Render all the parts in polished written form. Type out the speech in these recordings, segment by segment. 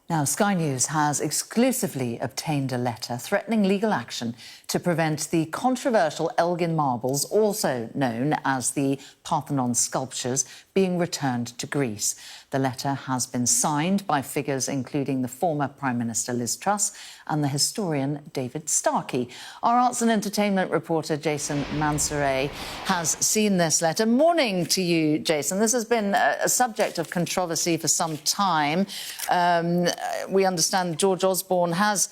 Now, Sky News has exclusively obtained a letter threatening legal action to prevent the controversial Elgin Marbles, also known as the Parthenon Sculptures, being returned to Greece. The letter has been signed by figures including the former Prime Minister Liz Truss and the historian David Starkey. Our arts and entertainment reporter Jason Mansoret has seen this letter. Morning to you, Jason. This has been a subject of controversy for some time. We understand George Osborne has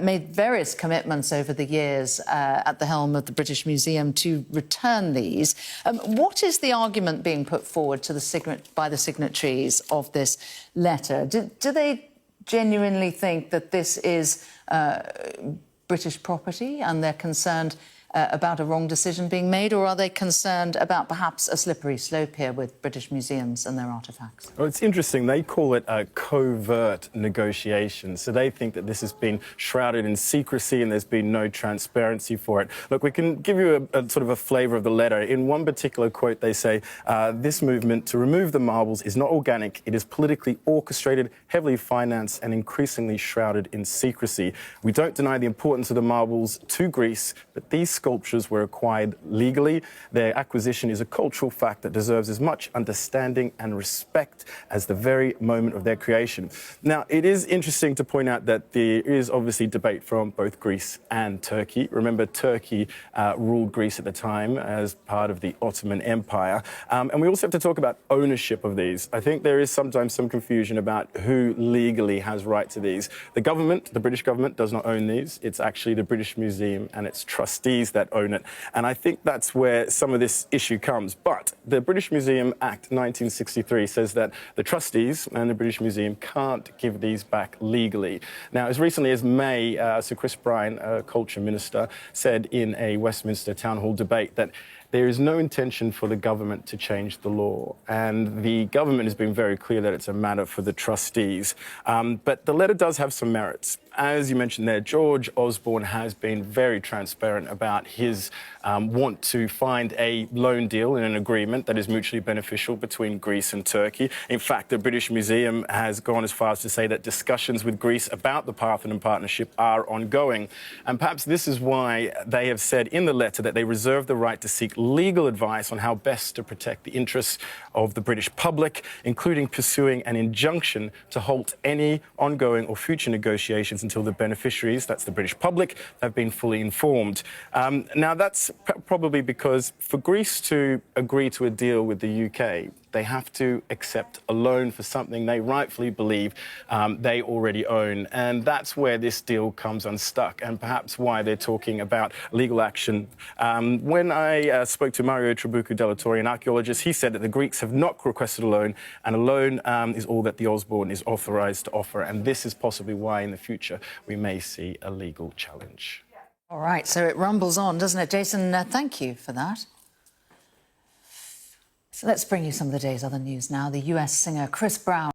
made various commitments over the years at the helm of the British Museum to return these. What is the argument being put forward to by the signatories of this letter? Do they genuinely think that this is British property and they're concerned about a wrong decision being made, or are they concerned about perhaps a slippery slope here with British museums and their artefacts? Well, it's interesting. They call it a covert negotiation. So they think that this has been shrouded in secrecy and there's been no transparency for it. Look, we can give you a sort of a flavour of the letter. In one particular quote, they say, this movement to remove the marbles is not organic. It is politically orchestrated, heavily financed and increasingly shrouded in secrecy. We don't deny the importance of the marbles to Greece, but these sculptures were acquired legally. Their acquisition is a cultural fact that deserves as much understanding and respect as the very moment of their creation. Now, it is interesting to point out that there is obviously debate from both Greece and Turkey. Remember, Turkey ruled Greece at the time as part of the Ottoman Empire. And we also have to talk about ownership of these. I think there is sometimes some confusion about who legally has right to these. The government, the British government, does not own these. It's actually the British Museum and its trustees that own it. And I think that's where some of this issue comes. But the British Museum Act 1963 says that the trustees and the British Museum can't give these back legally. Now, as recently as May, Sir Chris Bryan, Culture Minister, said in a Westminster Town Hall debate that there is no intention for the government to change the law. And the government has been very clear that it's a matter for the trustees. But the letter does have some merits. As you mentioned there, George Osborne has been very transparent about his want to find a loan deal and an agreement that is mutually beneficial between Greece and Turkey. In fact, the British Museum has gone as far as to say that discussions with Greece about the Parthenon partnership are ongoing. And perhaps this is why they have said in the letter that they reserve the right to seek legal advice on how best to protect the interests of the British public, including pursuing an injunction to halt any ongoing or future negotiations until the beneficiaries, that's the British public, have been fully informed. Now, that's probably because for Greece to agree to a deal with the UK, they have to accept a loan for something they rightfully believe they already own. And that's where this deal comes unstuck, and perhaps why they're talking about legal action. When I spoke to Mario Trabucco, della, an archaeologist, he said that the Greeks have not requested a loan, and a loan is all that the Osborne is authorised to offer. And this is possibly why in the future we may see a legal challenge. All right, so it rumbles on, doesn't it? Jason, thank you for that. So let's bring you some of the day's other news now. The US singer Chris Brown